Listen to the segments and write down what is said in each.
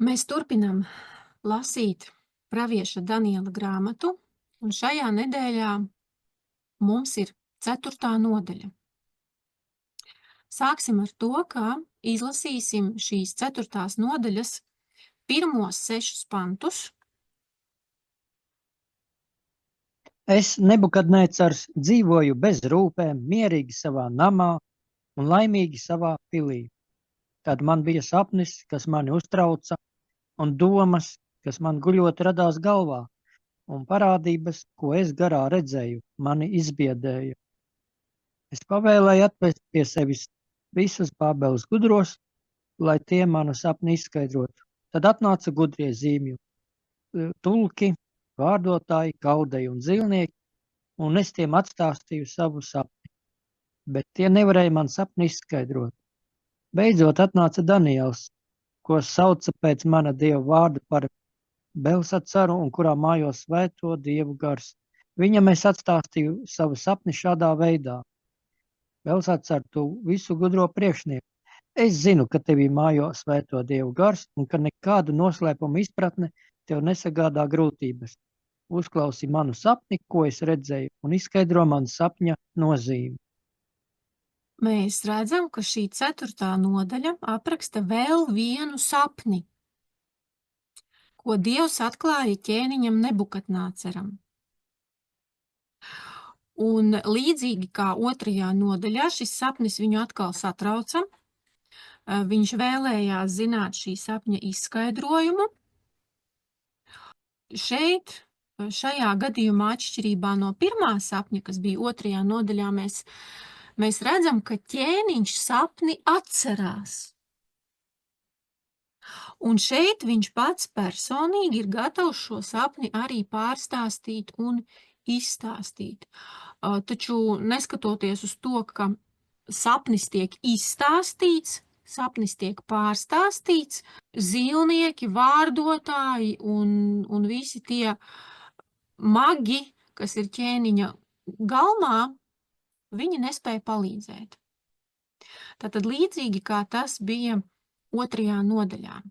Mēs turpinam lasīt pravieša Daniela grāmatu, un šajā nedēļā mums ir 4. nodaļa. Sāksim ar to, ka izlasīsim šīs 4. nodaļas pirmos 6 pantus. Es, Nebukadnecars, dzīvoju bez rūpēm, mierīgi savā namā un laimīgi savā pilī. Tad man bija sapnis, kas mani uztrauca, un domas, kas man guļot radās galvā, un parādības, ko es garā redzēju, mani izbiedēja. Es pavēlēju atvest pie sevis visus Bābeles gudros, lai tie manu sapni izskaidrotu. Tad atnāca gudrie zīmju tulki, vārdotāji, gaudeji un zīlnieki, un es tiem atstāstīju savu sapni, bet tie nevarēja man sapni izskaidrot. Beidzot atnāca Daniels, ko sauca pēc mana dieva vārda par Belsacaru un kurā mājo svēto dievu gars. Viņam es atstāstīju savu sapni šādā veidā. Belsacar, tu visu gudro priekšnieku. Es zinu, ka tevī mājo svēto dievu gars un ka nekādu noslēpumu izpratne tev nesagādā grūtības. Uzklausi manu sapni, ko es redzēju, un izskaidro manu sapņa nozīmi. Mēs redzam, ka šī 4. nodaļa apraksta vēl vienu sapni, ko Dievs atklāja ķēniņam Nebukadnēcaram. Un līdzīgi kā 2. nodaļā, šis sapnis viņu atkal satrauca. Viņš vēlējās zināt šī sapņa izskaidrojumu. Šeit, šajā gadījumā, atšķirībā no 1. sapņa, kas bija 2. nodaļā, mēs redzam, ka ķēniņš sapni atcerās. Un šeit viņš pats personīgi ir gatavs šo sapni arī pārstāstīt un izstāstīt. Taču neskatoties uz to, ka sapnis tiek izstāstīts, sapnis tiek pārstāstīts, zīlnieki, vārdotāji un visi tie magi, kas ir ķēniņa galmā, viņi nespēja palīdzēt. Tātad līdzīgi kā tas bija 2. nodaļā.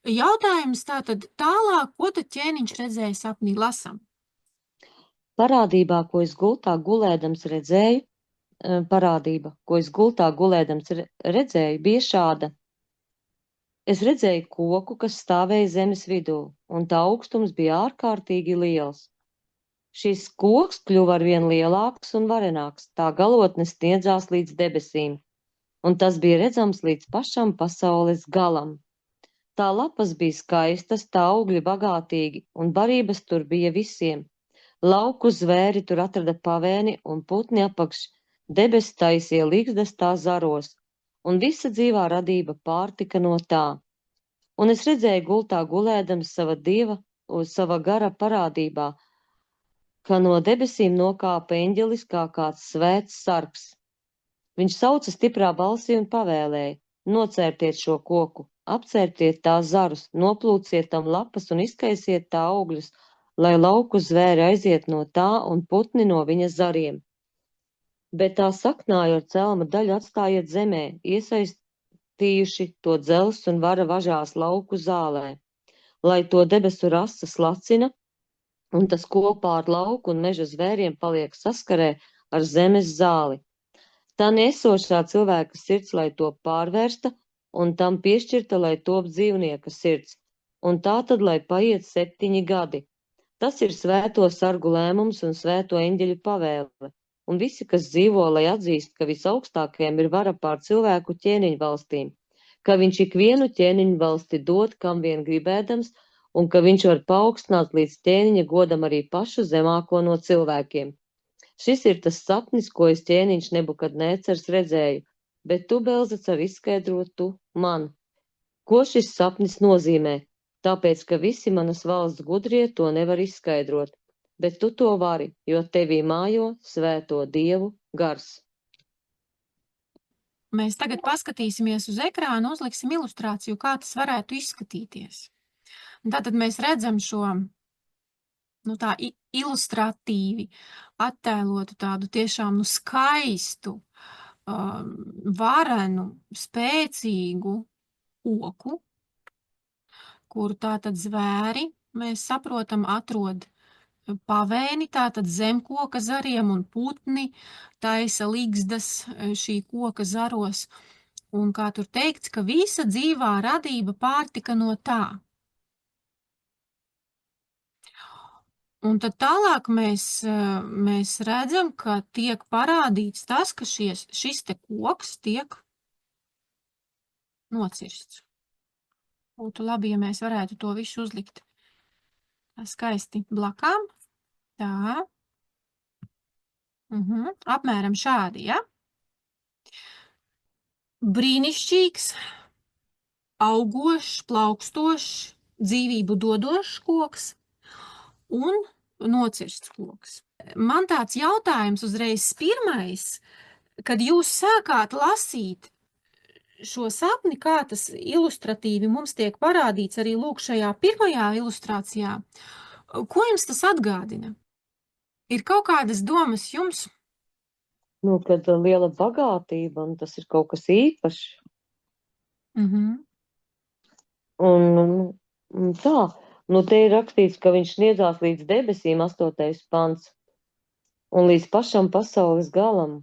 Jautājums tātad tālāk, ko tad ķēniņš redzēja sapnī, lasam? Parādībā, ko es gultā gulēdams redzēju, bija šāda. Es redzēju koku, kas stāvēja zemes vidū, un tā augstums bija ārkārtīgi liels. Šis koks kļuva arvien lielāks un varenāks, tā galotne sniedzās līdz debesīm, un tas bija redzams līdz pašam pasaules galam. Tā lapas bija skaistas, tā augļi bagātīgi, un barības tur bija visiem. Lauku zvēri tur atrada pavēni, un putni apakš debes taisīja ligzdas tā zaros, un visa dzīvā radība pārtika no tā. Un es redzēju gultā gulēdams sava dieva uz sava gara parādībā, ka no debesīm nokāpa eņģelis kā kāds svēts sargs. Viņš sauca stiprā balsī un pavēlēja: nocērtiet šo koku, apcērtiet tā zarus, noplūciet tam lapas un izkaisiet tā augļus, lai lauku zvēri aiziet no tā un putni no viņa zariem. Bet tā saknāju ar celma daļu atstājiet zemē, iesaistījuši to dzelzs un vara važās lauku zālē, lai to debesu rasa slacina, un tas kopā ar lauku un meža zvēriem paliek saskarē ar zemes zāli. Tā nesošā cilvēka sirds, lai to pārvērsta, un tam piešķirta, lai top dzīvnieka sirds, un tā tad, lai paiet 7 gadi. Tas ir svēto sargu lēmums un svēto eņģeļu pavēle, un visi, kas dzīvo, lai atzīst, ka visaugstākajam ir vara pār cilvēku ķēniņu valstīm, ka viņš ikvienu ķēniņu valsti dod, kam vien gribēdams, un ka viņš var paaugstināt līdz ķēniņa godam arī pašu zemāko no cilvēkiem. Šis ir tas sapnis, ko es ķēniņš Nebukadnēcars redzēju, bet tu, Belzacar, izskaidro tu man. Ko šis sapnis nozīmē? Tāpēc, ka visi manas valsts gudrie to nevar izskaidrot, bet tu to vari, jo tevī mājo svēto dievu gars. Mēs tagad paskatīsimies uz ekrānu, uzliksim ilustrāciju, kā tas varētu izskatīties. Tātad mēs redzam šo tā ilustratīvi attēlotu tādu tiešām skaistu, varenu, spēcīgu koku, kuru tātad zvēri, mēs saprotam, atrod pavēni, tātad zem koka zariem, un putni taisa ligzdas šī koka zaros. Un kā tur teikts, ka visa dzīvā radība pārtika no tā. Un tad tālāk mēs redzam, ka tiek parādīts tas, ka šis te koks tiek nocirsts. Būtu labi, ja mēs varētu to visu uzlikt skaisti blakām. Tā. Apmēram šādi, ja? Brīnišķīgs, augošs, plaukstošs, dzīvību dodošs koks un nocirsts koks. Man tāds jautājums uzreiz pirmais, kad jūs sākāt lasīt šo sapni, kā tas ilustratīvi mums tiek parādīts arī lūk šajā pirmajā ilustrācijā, ko jums tas atgādina? Ir kaut kādas domas jums? Nu, kad liela bagātība, un tas ir kaut kas īpašs. Un tā, nu te ir rakstīts, ka viņš sniedzās līdz debesīm, 8. pants, un līdz pašam pasaules galam.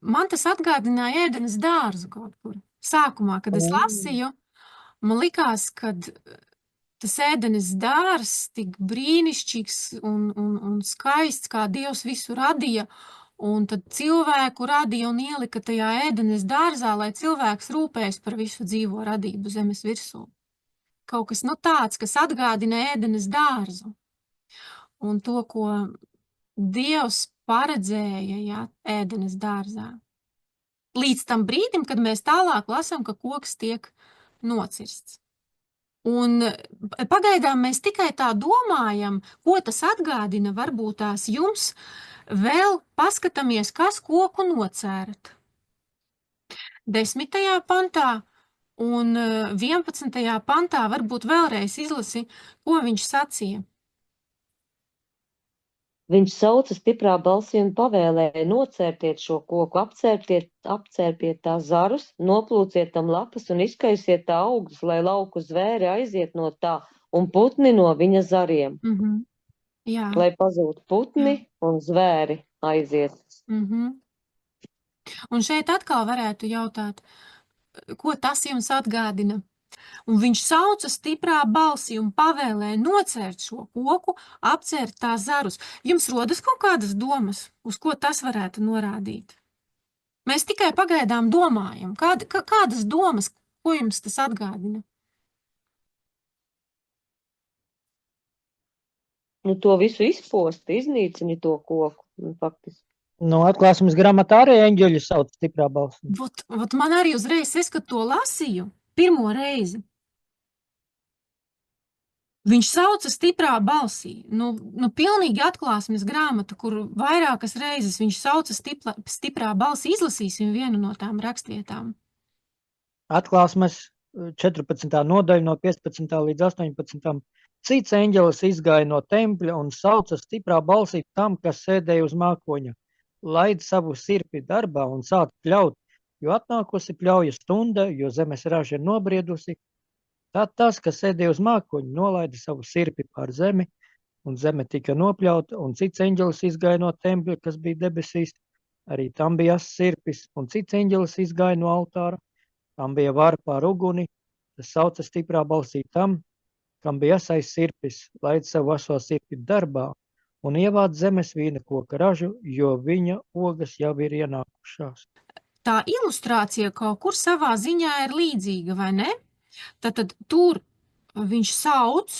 Man tas atgādināja ēdenes dārzu kaut kur. Sākumā, kad es lasīju, man likās, ka tas ēdenes dārzs tik brīnišķīgs un skaists, kā Dievs visu radīja, un tad cilvēku radīja un ielika tajā ēdenes dārzā, lai cilvēks rūpējas par visu dzīvo radību zemes virsū. Kaut kas tāds, kas atgādina ēdenes dārzu. Un to, ko Dievs paredzēja, ja, ēdenes dārzā. Līdz tam brīdim, kad mēs tālāk lasām, ka koks tiek nocirsts. Un pagaidām mēs tikai tā domājam, ko tas atgādina, varbūt tās jums vēl paskatāmies, kas koku nocērt. 10. pantā un 11. pantā varbūt vēlreiz izlasi, ko viņš sacīja. Viņš sauca stiprā balsī un pavēlēja: nocērtiet šo koku, apcērpiet tā zarus, noplūciet tam lapas un izkaisiet tā augļus, lai lauku zvēri aiziet no tā un putni no viņa zariem. Jā. Lai pazūd putni un zvēri aiziet. Un šeit atkal varētu jautāt, ko tas jums atgādina? Un viņš sauca stiprā balsī un pavēlēja nocērt šo koku, apcērt tā zarus. Jums rodas kaut kādas domas, uz ko tas varētu norādīt? Mēs tikai pagaidām domājam. Kādas domas, ko jums tas atgādina? Nu, to visu izposta, iznīcina to koku, faktiski. No atklāsmes grāmatā arī eņģeļi sauc stiprā balsī. Vot man arī uzreiz, kad to lasīju, pirmo reizi. Viņš sauca stiprā balsī. Nu, pilnīgi atklāsmes grāmata, kur vairākas reizes viņš sauca stiprā balsī. Izlasīsim vienu no tām rakstvietām. Atklāsmes 14. nodaļa no 15. līdz 18. Cits eņģelis izgāja no tempļa un sauca stiprā balsī tam, kas sēdēja uz mākoņa: laid savu sirpi darbā un sāc pļaut, jo atnākusi pļauja stunda, jo zemes raža ir nobriedusi. Tad tas, kas sēdēja uz mākoņa, nolaida savu sirpi pār zemi, un zeme tika nopļauta, un cits eņģelis izgāja no tempļa, kas bija debesīs, arī tam bija sirpis, un cits eņģelis izgāja no altāra, tam bija vara pār uguni, tas sauca stiprā balsī tam, kam bija asais sirpis, laid savu aso sirpi darbā, un ievāc zemes vīna koka ražu, jo viņa ogas jau ir ienākušās. Tā ilustrācija kaut kur savā ziņā ir līdzīga, vai ne? Tad tur viņš sauc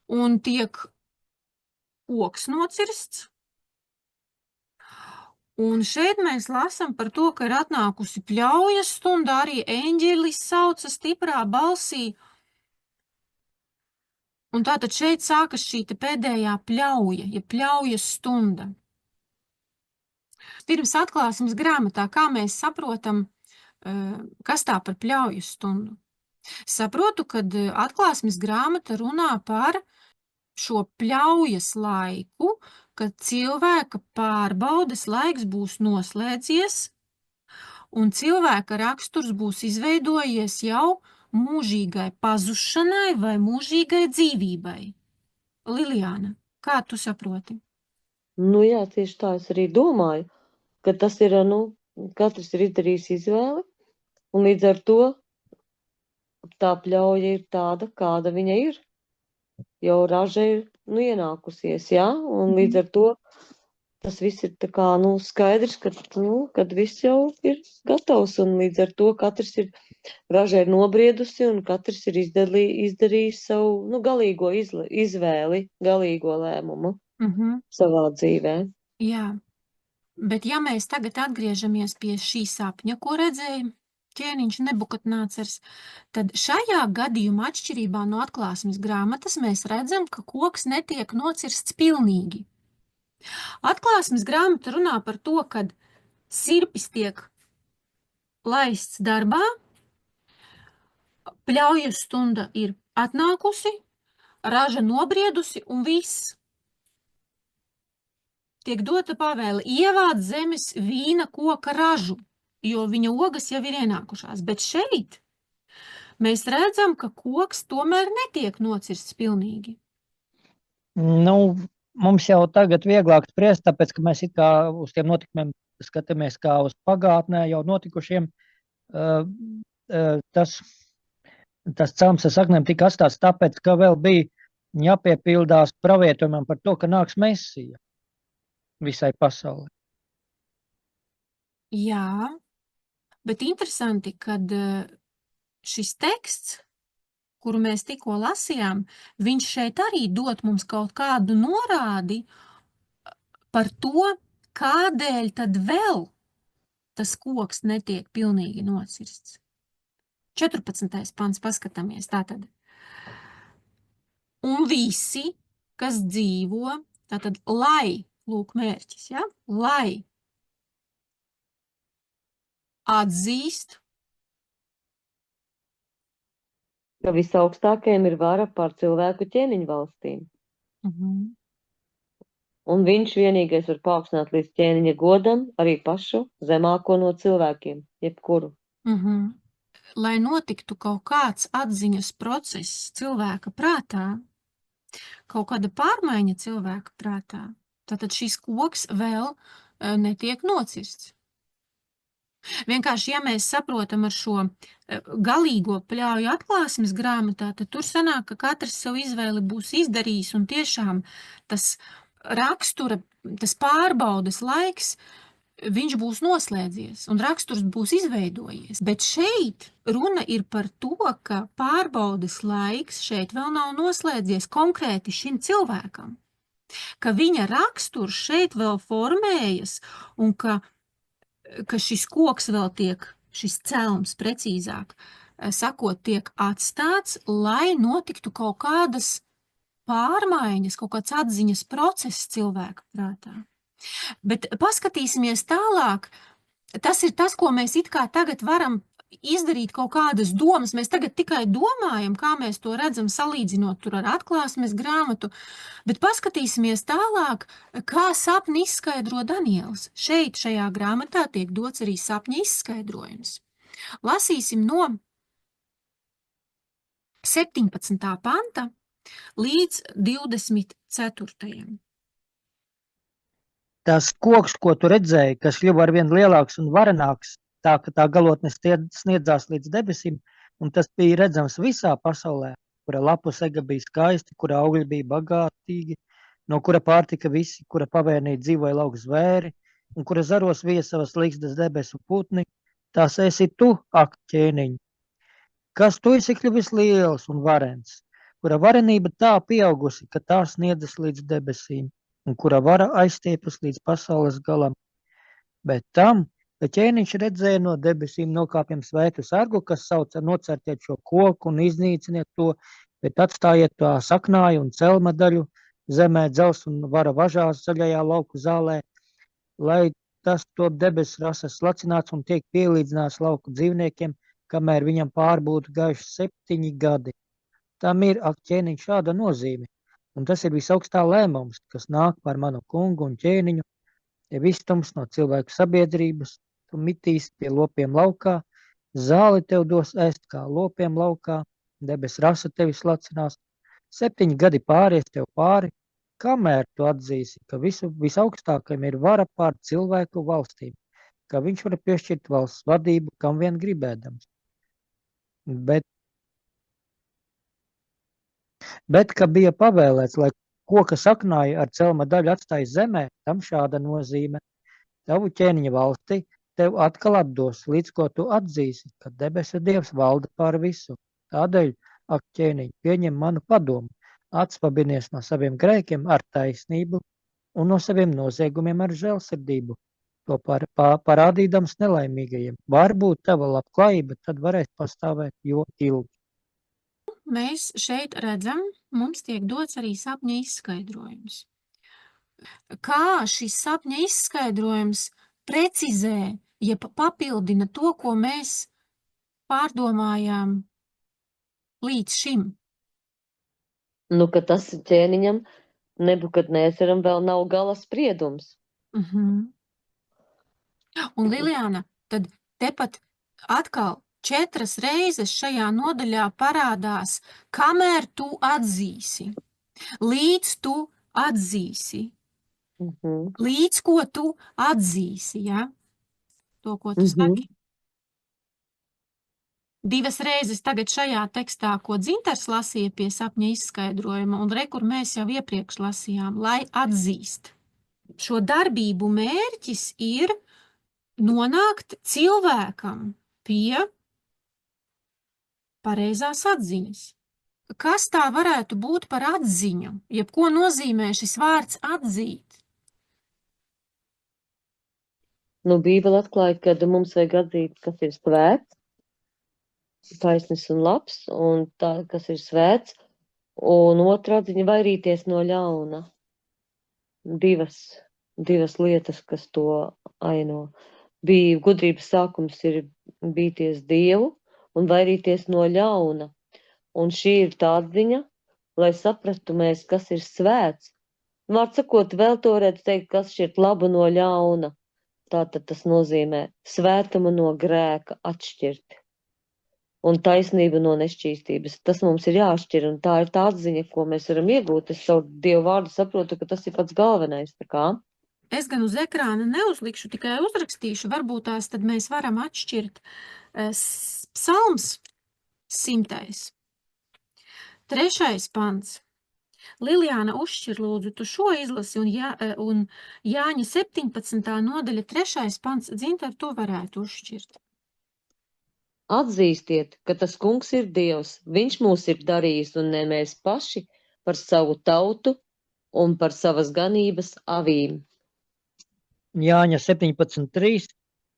un tiek koks nocirsts. Un šeit mēs lasām par to, ka ir atnākusi pļaujas stunda, arī eņģelis sauca stiprā balsī. Un tātad šeit sākas šī pēdējā pļauja, ja pļaujas stunda. Pirms atklāsmes grāmatā, kā mēs saprotam, kas tā par pļaujas stundu? Saprotu, kad atklāsmes grāmata runā par šo pļaujas laiku, kad cilvēka pārbaudes laiks būs noslēdzies, un cilvēka raksturs būs izveidojies jau mūžīgai pazušanai vai mūžīgai dzīvībai. Lilijāna, kā tu saproti? Nu jā, tieši tā es arī domāju, ka tas ir, katrs ir izdarījis izvēli, un līdz ar to tā pļauja ir tāda, kāda viņa ir. Jau raža ir, ienākusies, jā, un līdz ar to tas viss ir tā kā, skaidrs, kad viss jau ir gatavs, un līdz ar to katrs ir, raža ir nobriedusi, un katrs ir izdarījis savu, galīgo izvēli, galīgo lēmumu savā dzīvē. Jā, bet ja mēs tagad atgriežamies pie šī sapņa, ko redzēja ķēniņš Nebukadnācars, tad šajā gadījumā, atšķirībā no atklāsmes grāmatas, mēs redzam, ka koks netiek nocirsts pilnīgi. Atklāsmes grāmata runā par to, kad sirpis tiek laists darbā, pļaujas stunda ir atnākusi, raža nobriedusi un viss. Tiek dota pavēle ievāc zemes vīna koka ražu, jo viņa ogas jau ir ienākušās. Bet šeit mēs redzam, ka koks tomēr netiek nocirsts pilnīgi. Mums jau tagad vieglāk spriest, tāpēc, ka mēs it kā uz tiem notikumiem skatāmies kā uz pagātnē jau notikušiem. Tas celms ar saknēm tika atstāts tāpēc, ka vēl bija jāpiepildās pravietojumam par to, ka nāks Mesija visai pasaulē. Jā, bet interesanti, kad šis teksts, kuru mēs tikko lasījām, viņš šeit arī dod mums kaut kādu norādi par to, kādēļ tad vēl tas koks netiek pilnīgi nocirsts. 14. pants paskatāmies tātad. Un visi, kas dzīvo, tātad lai, lūk mērķis, ja? Lai atzīst, ka visaugstākajam ir vara pār cilvēku ķēniņu valstīm. Un viņš vienīgais var paaugstināt līdz ķēniņa godam arī pašu zemāko no cilvēkiem, jebkuru. Lai notiktu kaut kāds atziņas process cilvēka prātā, kaut kāda pārmaiņa cilvēka prātā, tātad šis koks vēl netiek nocirsts. Vienkārši, ja mēs saprotam ar šo galīgo pļauju atklāsmes grāmatā, tad tur sanāk, ka katrs savu izvēli būs izdarījis, un tiešām tas rakstura, tas pārbaudes laiks, viņš būs noslēdzies, un raksturs būs izveidojies. Bet šeit runa ir par to, ka pārbaudes laiks šeit vēl nav noslēdzies konkrēti šim cilvēkam, ka viņa raksturs šeit vēl formējas, un ka šis koks vēl tiek, šis celms precīzāk sakot, tiek atstāts, lai notiktu kaut kādas pārmaiņas, kaut kāds atziņas process cilvēka prātā. Bet paskatīsimies tālāk, tas ir tas, ko mēs it kā tagad varam izdarīt kaut kādas domas. Mēs tagad tikai domājam, kā mēs to redzam, salīdzinot tur ar atklāsmes grāmatu, bet paskatīsimies tālāk, kā sapni izskaidro Daniels. Šeit, šajā grāmatā, tiek dots arī sapņa izskaidrojums. Lasīsim no 17. panta līdz 24. Tas koks, ko tu redzēji, kas kļuva arvien lielāks un varenāks, tā ka tā galotne sniedzās līdz debesīm, un tas bija redzams visā pasaulē, kura lapu sega bija skaisti, kura augļi bija bagātīgi, no kura pārtika visi, kura pavērnī dzīvoja lauku zvēri, un kura zaros vija savas līgstas debesu putni, tās esi tu, ak, ķēniņ, kas tu esi kļuvis liels un varens, kura varenība tā pieaugusi, ka tā sniedzas līdz debesīm, un kura vara aizstiepas līdz pasaules galam. Bet tam, ka ķēniņš redzēja no debesīm nokāpjam svētu sargu, kas sauca nocertiet šo koku un iznīciniet to, bet atstājiet tā saknāju un celma daļu zemē dzels un vara važās zaļajā lauku zālē, lai tas top debesu rases slacināts un tiek pielīdzināts lauku dzīvniekiem, kamēr viņam pārbūtu gaiši 7 gadi. Tam ir, ak, ķēniņ, šāda nozīme, un tas ir visaugstā lēmums, kas nāk par manu kungu un ķēniņu, ja vistums no cilvēku sabiedrības, tu mitīs pie lopiem laukā, zāli tev dos ēst kā lopiem laukā, debes rasa tevi slacinās, 7 gadi pāries tev pāri, kamēr tu atzīsi, ka visaugstākajam ir vara pār cilvēku valstīm, ka viņš var piešķirt valsts vadību, kam vien gribēdams. Bet ka bija pavēlēts, lai koka saknāju ar celma daļu atstāj zemē, tam šāda nozīme. Tavu ķēniņa valsti tev atkal atdos, līdz ko tu atzīsi, ka debesu Dievs valda pār visu. Tādēļ, ak ķēniņ, pieņem manu padomu, atspabinies no saviem grēkiem ar taisnību un no saviem noziegumiem ar žēlsirdību, to parādīdams nelaimīgajiem. Varbūt tava labklājība tad varēs pastāvēt jo ilgi. Mēs šeit redzam, mums tiek dots arī sapņa izskaidrojums. Kā šis sapņa izskaidrojums precizē, ja papildina to, ko mēs pārdomājām līdz šim? Nu, ka tas ķēniņam Nebukadnēcaram vēl nav gala spriedums. Un Lilijāna, tad tepat atkal 4 reizes šajā nodaļā parādās, kamēr tu atzīsi, līdz tu atzīsi, līdz ko tu atzīsi, ja? To, ko tu saki. 2 reizes tagad šajā tekstā, ko Dzintars lasīja pie sapņa izskaidrojuma, un re, kur mēs jau iepriekš lasījām, lai atzīst. Šo darbību mērķis ir nonākt cilvēkam pie pareizās atziņas. Kas tā varētu būt par atziņu? Jeb ko nozīmē šis vārds atzīt? Nu, Bībele atklāja, ka mums vajag atzīt, kas ir svēts, taisnis un labs, un tā, kas ir svēts, un otra atziņa vairīties no ļauna. Divas lietas, kas to aino. Bija gudrības sākums ir bīties Dievu un vairīties no ļauna. Un šī ir tā atziņa, lai saprastu mēs, kas ir svēts. Vārds sakot, vēl to varētu teikt, kas šķirt labu no ļauna. Tātad tas nozīmē svētumu no grēka atšķirt. Un taisnību no nešķīstības. Tas mums ir jāšķir, un tā ir tā atziņa, ko mēs varam iegūt. Es savu Dievu vārdu saprotu, ka tas ir pats galvenais. Tā kā. Es gan uz ekrāna neuzlikšu, tikai uzrakstīšu. Varbūt tās tad mēs varam atšķirt psalms 100. 3. pants. Lilijāna, uzšķir lūdzu, tu šo izlasi, un Jāņa 17. nodaļa 3. pants. Dzintar, to varētu uzšķirt. Atzīstiet, ka tas kungs ir Dievs, viņš mūs ir darījis, un ne mēs paši par savu tautu un par savas ganības avīm. Jāņa 17.3.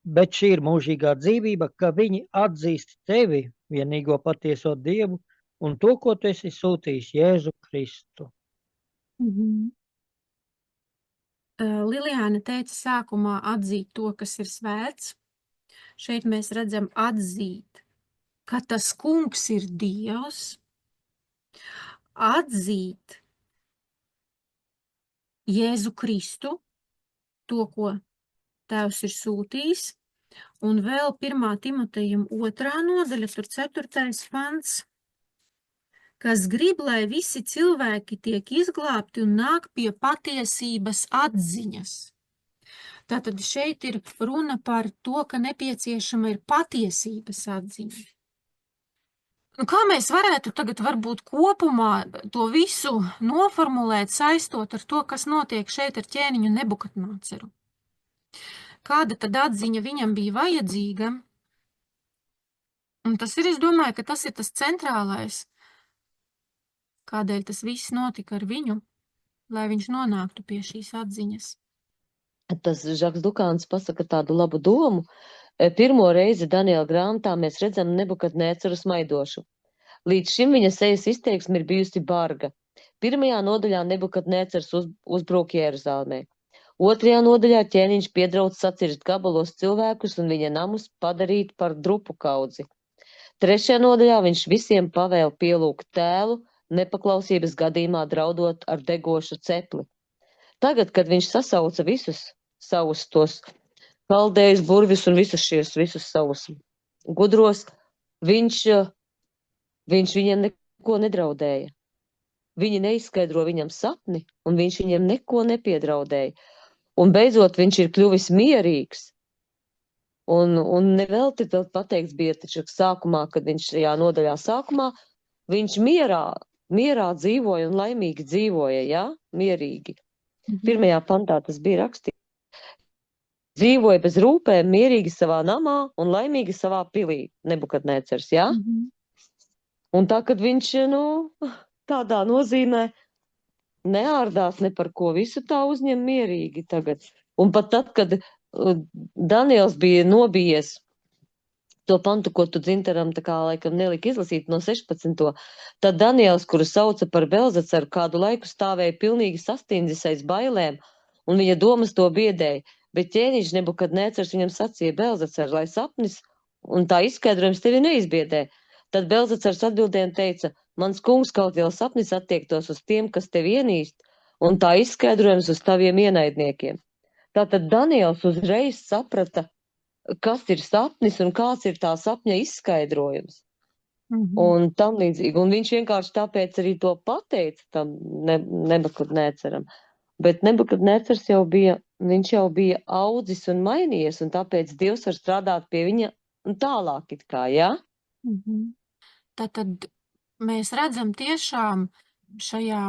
Bet šī ir mūžīgā dzīvība, ka viņi atzīst tevi, vienīgo patieso Dievu, un to, ko tu esi sūtījis, Jēzu Kristu. Lilijāna teica sākumā atzīt to, kas ir svēts. Šeit mēs redzam atzīt, ka tas kungs ir Dievs. Atzīt Jēzu Kristu, to, ko Tēvs ir sūtījis. Un vēl 1. Timotejam 2. nodaļa, tur 4. pants, kas grib, lai visi cilvēki tiek izglābti un nāk pie patiesības atziņas. Tātad šeit ir runa par to, ka nepieciešama ir patiesības atziņa. Nu, kā mēs varētu tagad varbūt kopumā to visu noformulēt, saistot ar to, kas notiek šeit ar ķēniņu Nebukadnēcaru? Kāda tad atziņa viņam bija vajadzīga? Un tas ir, es domāju, ka tas ir tas centrālais, kādēļ tas viss notika ar viņu, lai viņš nonāktu pie šīs atziņas. Tas Žaks Dukāns pasaka tādu labu domu. Pirmo reizi Daniela grāmatā mēs redzam Nebukadnēcaru smaidošu. Līdz šim viņa sejas izteiksme ir bijusi barga. 1. nodaļā Nebukadnēcars uzbrūk Jeruzalemē. 2. nodaļā ķēniņš piedraudz sacirst gabalos cilvēkus un viņa namus padarīt par drupu kaudzi. 3. nodaļā viņš visiem pavēl pielūgt tēlu, nepaklausības gadījumā draudot ar degošu cepli. Tagad, kad viņš sasauca visus savus tos kaldējus, burvis un visus savus gudros, viņš viņiem neko nedraudēja. Viņi neizskaidro viņam sapni, un viņš viņiem neko nepiedraudēja. Un beidzot viņš ir kļuvis mierīgs. Un nevelti vēl pateikts bija taču sākumā, kad viņš šajā nodaļā sākumā, viņš mierā dzīvoja un laimīgi dzīvoja, jā, mierīgi. Pirmajā pantā tas bija rakstīts. Dzīvoja bez rūpēm, mierīgi savā namā un laimīgi savā pilī, Nebukadnecars, jā? Un tā, kad viņš, tādā nozīmē neārdās ne par ko, visu tā uzņem mierīgi tagad. Un pat tad, kad Daniels bija nobijies to pantu, ko tu Dzintaram tā kā laikam nelika izlasīt no 16. Tad Daniels, kuru sauca par Belzacaru, kādu laiku stāvēja pilnīgi sastindzis aiz bailēm, un viņa domas to biedēja, bet ķēniņš Nebukadnecars viņam sacīja: Belzacar, lai sapnis un tā izskaidrojums tevi neizbiedē. Tad Belzacars atbildēja un teica: mans kungs, kaut jau sapnis attiektos uz tiem, kas tevi ienīst, un tā izskaidrojums uz taviem ienaidniekiem. Tātad Daniels uzreiz saprata, kas ir sapnis un kāds ir tā sapņa izskaidrojums. Un tam līdzīgi. Un viņš vienkārši tāpēc arī to pateica tam Nebukadnecaram. Bet Nebukadnecars jau bija audzis un mainījies, un tāpēc Dievs var strādāt pie viņa un tālāk it kā, jā? Tātad mēs redzam tiešām šajā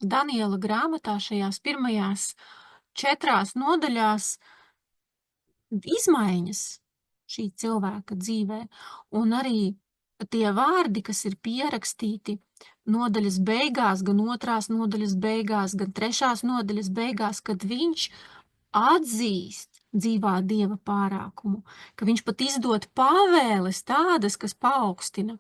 Daniela grāmatā, šajās pirmajās 4 nodaļās izmaiņas šī cilvēka dzīvē, un arī tie vārdi, kas ir pierakstīti nodaļas beigās, gan 2. nodaļas beigās, gan 3. nodaļas beigās, kad viņš atzīst dzīvā Dieva pārākumu, ka viņš pat izdod pavēles tādas, kas paaugstina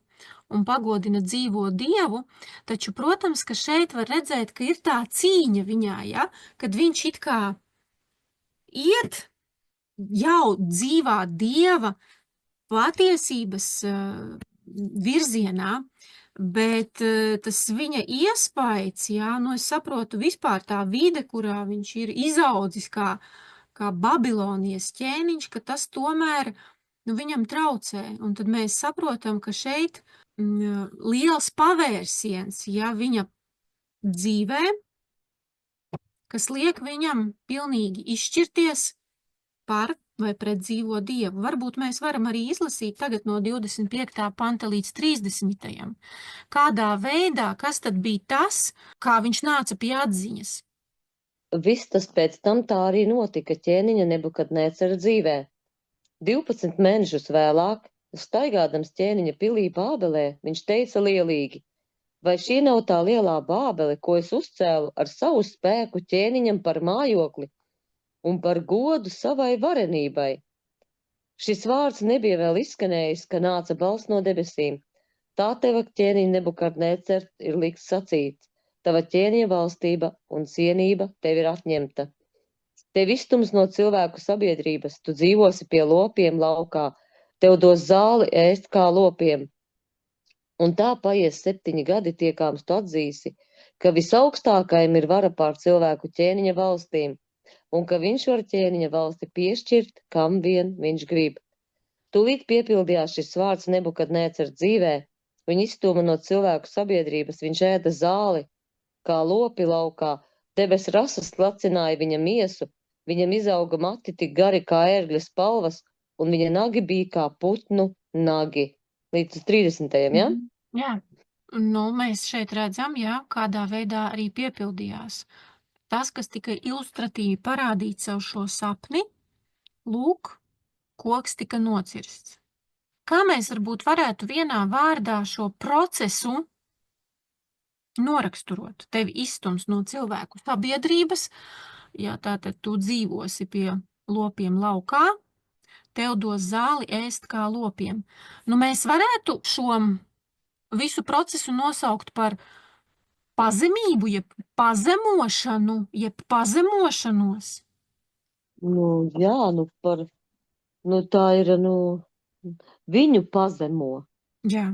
un pagodina dzīvo Dievu, taču, protams, ka šeit var redzēt, ka ir tā cīņa viņā, ja? Kad viņš it kā iet jau dzīvā Dieva patiesības virzienā, bet tas viņa iespējas, jā, es saprotu vispār tā vide, kurā viņš ir izaudzis kā Babilonijas ķēniņš, ka tas tomēr viņam traucē. Un tad mēs saprotam, ka šeit liels pavērsiens, ja, viņa dzīvē, kas liek viņam pilnīgi izšķirties par vai pret dzīvo Dievu. Varbūt mēs varam arī izlasīt tagad no 25. panta līdz 30. Kādā veidā, kas tad bija tas, kā viņš nāca pie atziņas? Viss tas pēc tam tā arī notika ķēniņa Nebukadnecara dzīvē. 12 mēnešus vēlāk, staigādams ķēniņa pilī Bābelē, viņš teica lielīgi: vai šī nav tā lielā Bābele, ko es uzcēlu ar savu spēku ķēniņam par mājokli un par godu savai varenībai? Šis vārds nebija vēl izskanējis, ka nāca balss no debesīm. Tā teva ķēniņa Nebukadnecar ir likts sacīt: tava ķēniņa valstība un cienība tev ir atņemta. Tev izstums no cilvēku sabiedrības, tu dzīvosi pie lopiem laukā, tev dos zāli ēst kā lopiem. Un tā paies 7 gadi, tiekāms tu atzīsi, ka visaugstākajam ir vara pār cilvēku ķēniņa valstīm, un ka viņš var ķēniņa valsti piešķirt, kam vien viņš grib. Tūlīt piepildījās šis vārds Nebukadnecar dzīvē, viņa izstuma no cilvēku sabiedrības, viņš ēda zāli, kā lopi laukā, debes rasas lacināja viņa miesu, viņam izauga mati tik gari kā ērgļa spalvas, un viņa nagi bija kā putnu nagi. Līdz 30. Ja? Jā, mēs šeit redzam, jā, kādā veidā arī piepildījās. Tas, kas tikai ilustratīvi parādīt savu šo sapni, lūk, koks tika nocirsts. Kā mēs varbūt varētu vienā vārdā šo procesu noraksturot? Tevi izstums no cilvēku sabiedrības, ja tātad tu dzīvosi pie lopiem laukā, tev dos zāli ēst kā lopiem. Mēs varētu šo visu procesu nosaukt par pazemību, jeb pazemošanu, jeb pazemošanos. Tā ir, viņu pazemo. Jā.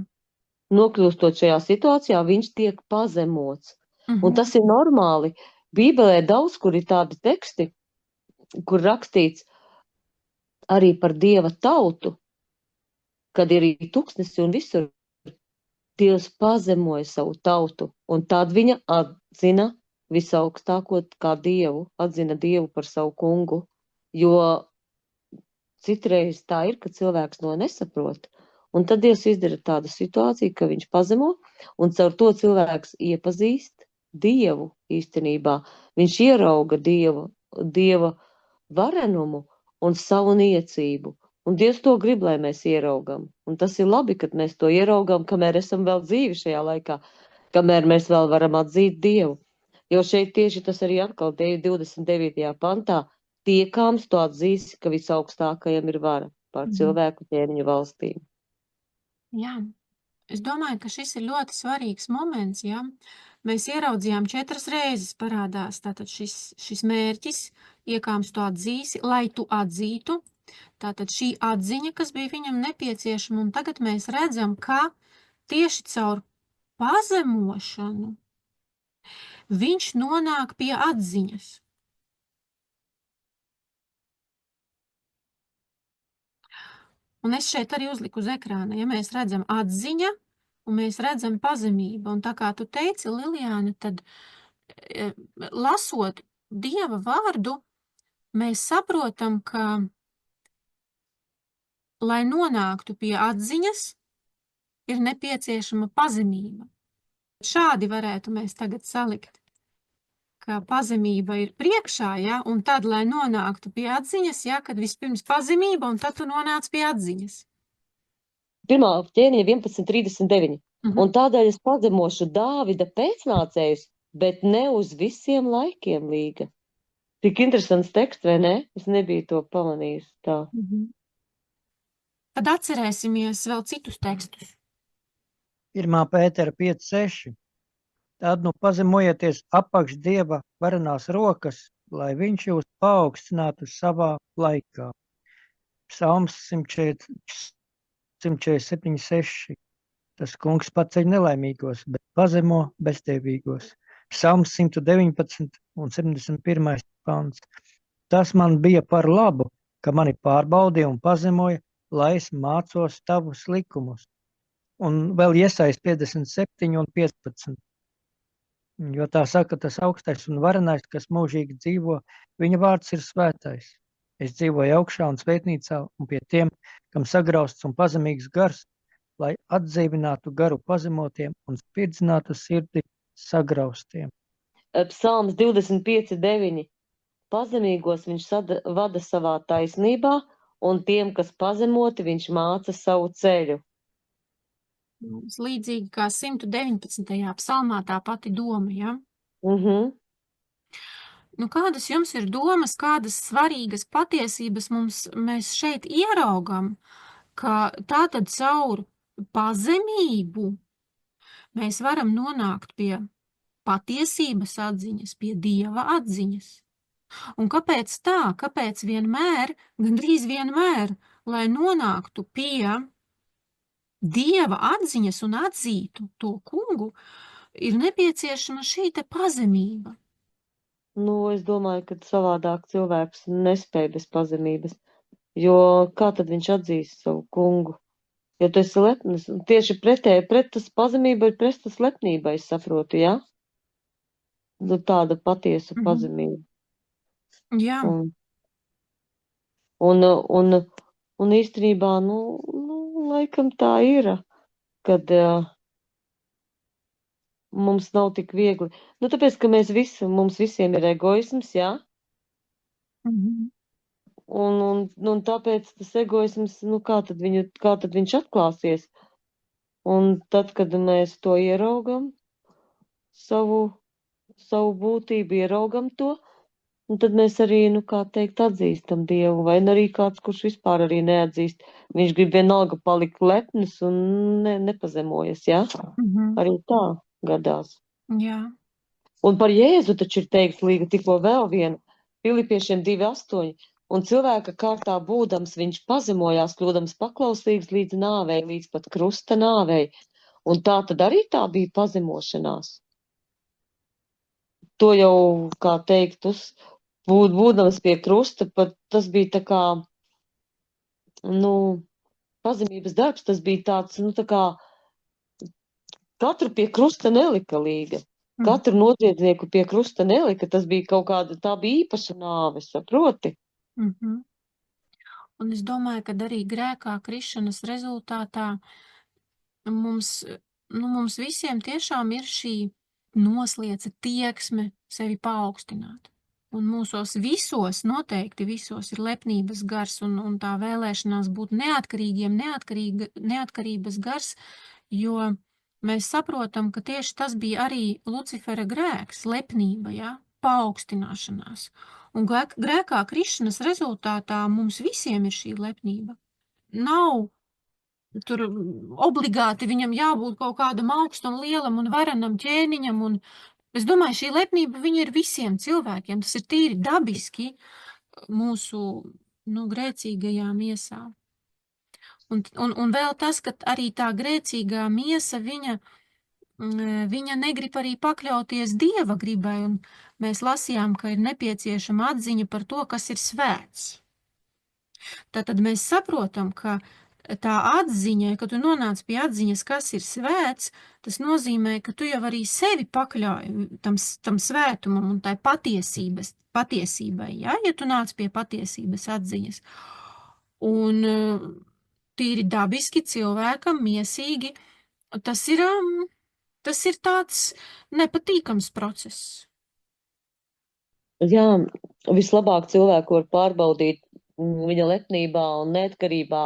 Nokļūstot šajā situācijā, viņš tiek pazemots. Un tas ir normāli. Bībelē daudz, kur ir tādi teksti, kur rakstīts: arī par Dieva tautu, kad ir arī tuksnesi un visur, Dievs pazemoja savu tautu, un tad viņa atzina visaugstāko kā Dievu, atzina Dievu par savu kungu, jo citreiz tā ir, ka cilvēks to nesaprot. Un tad Dievs izdara tādu situāciju, ka viņš pazemo, un caur to cilvēks iepazīst Dievu īstenībā. Viņš ierauga Dieva varenumu un savu niecību. Un Dievs to grib, lai mēs ieraugam. Un tas ir labi, kad mēs to ieraugam, kamēr esam vēl dzīvi šajā laikā, kamēr mēs vēl varam atzīt Dievu. Jo šeit tieši tas arī atkal 29. pantā, tiekāms tu atzīsi, ka visaugstākajam ir vara pār cilvēku ķēniņu valstīm. Jā, es domāju, ka šis ir ļoti svarīgs moments, ja mēs ieraudzījām 4 reizes parādās tātad šis mērķis, iekāms tu atzīsi, lai tu atzītu, tātad šī atziņa, kas bija viņam nepieciešama, un tagad mēs redzam, ka tieši caur pazemošanu viņš nonāk pie atziņas. Un es šeit arī uzliku uz ekrāna, ja mēs redzam atziņa, un mēs redzam pazemību. Un tā kā tu teici, Liljāna, tad lasot Dieva vārdu, mēs saprotam, ka, lai nonāktu pie atziņas, ir nepieciešama pazemība. Šādi varētu mēs tagad salikt, ka pazemība ir priekšā, ja, un tad, lai nonāktu pie atziņas, ja, kad vispirms pazemība, un tad tu nonāc pie atziņas. 1. ķēniņa 11.39. Un tādēļ es pazemošu Dāvida pēcnācējus, bet ne uz visiem laikiem līga. Tik interesants teksts, vai ne? Es nebiju to pamanījis tā. Tad atcerēsimies vēl citus tekstus. 1. Pētera 5.6. Tad nu pazemojieties apakš Dieva varenās rokas, lai viņš jūs paaugstinātu savā laikā. Psalms 147.6. Tas kungs paceļ nelaimīgos, bet pazemo bezdievīgos. Psalms 119 un 71. pants. Tas man bija par labu, ka mani pārbaudīja un pazemoja, lai es mācos tavus likumus. Un vēl iesaist 57 un 15. Jo tā saka, tas augstais un varenais, kas mūžīgi dzīvo, viņa vārds ir svētais. Es dzīvoju augšā un svētnīcā un pie tiem, kam sagrausts un pazemīgs gars, lai atdzīvinātu garu pazemotiem un spirdzinātu sirdi sagraustiem. Psalms 25.9. Pazemīgos viņš vada savā taisnībā, un tiem, kas pazemoti, viņš māca savu ceļu. Līdzīgi kā 119. psalmā tā pati doma, ja? Nu, kādas jums ir domas, kādas svarīgas patiesības mēs šeit ieraugam, ka tātad caur pazemību mēs varam nonākt pie patiesības atziņas, pie Dieva atziņas. Un kāpēc tā? Kāpēc vienmēr, gandrīz vienmēr, lai nonāktu pie Dieva atziņas un atzītu to kungu, ir nepieciešama šī te pazemība? Nu, es domāju, ka savādāk cilvēks nespēja bez pazemības, jo kā tad viņš atzīst savu kungu? Jo tu esi lepnis, tieši pretēji, pret tas pazemība ir pret tas lepnība, es saprotu, jā? Nu, tāda patiesa pazemība. Jā. Un īstenībā, laikam tā ir, kad mums nav tik viegli. Nu, tāpēc, ka mums visiem ir egoisms, jā? Un tāpēc tas egoisms, kā tad viņš atklāsies? Un tad, kad mēs to ieraugam, savu būtību ieraugam to, un tad mēs arī, atzīstam Dievu, vai arī kāds, kurš vispār arī neatzīst. Viņš grib vienalga palikt lepnis un nepazemojas, jā? Arī tā gadās. Jā. Un par Jēzu taču ir teikts līga tikko vēl viena, Filipiešiem 2.8. Un cilvēka kārtā būdams, viņš pazemojās, kļūdams paklausīgs līdz nāvei, līdz pat krusta nāvei. Un tā tad arī tā bija pazemošanās. To jau, kā teikt, būdams pie krusta, pat tas bija tā kā pazemības darbs, tas bija tāds, tā kā katru pie krusta nelika līga. Katru noziedznieku pie krusta nelika, tas bija kaut kāda, tā bija īpaša nāve, saproti? Un es domāju, ka arī grēkā krišanas rezultātā mums visiem tiešām ir šī noslieca tieksme sevi paaugstināt. Un mūsos visos, noteikti visos, ir lepnības gars un tā vēlēšanās būt neatkarīgiem, neatkarības gars, jo mēs saprotam, ka tieši tas bija arī Lucifera grēks, lepnība, ja? Paaugstināšanās. Un grēkā krišanas rezultātā mums visiem ir šī lepnība. Nav tur obligāti viņam jābūt kaut kādam augstam, lielam un varenam ķēniņam, un es domāju, šī lepnība viņa ir visiem cilvēkiem, tas ir tīri dabiski mūsu, grēcīgajā miesā. Un vēl tas, ka arī tā grēcīgā miesa, viņa negrib arī pakļauties Dieva gribai, un mēs lasījām, ka ir nepieciešama atziņa par to, kas ir svēts. Tātad mēs saprotam, ka tā atziņa, ka tu nonāc pie atziņas, kas ir svēts, tas nozīmē, ka tu jau arī sevi pakļauj tam svētumam un tai patiesībai, ja tu nāc pie patiesības atziņas. Un tīri dabiski cilvēkam, miesīgi, tas ir tāds nepatīkams process. Jā, vislabāk cilvēku var pārbaudīt viņa lepnībā un neatkarībā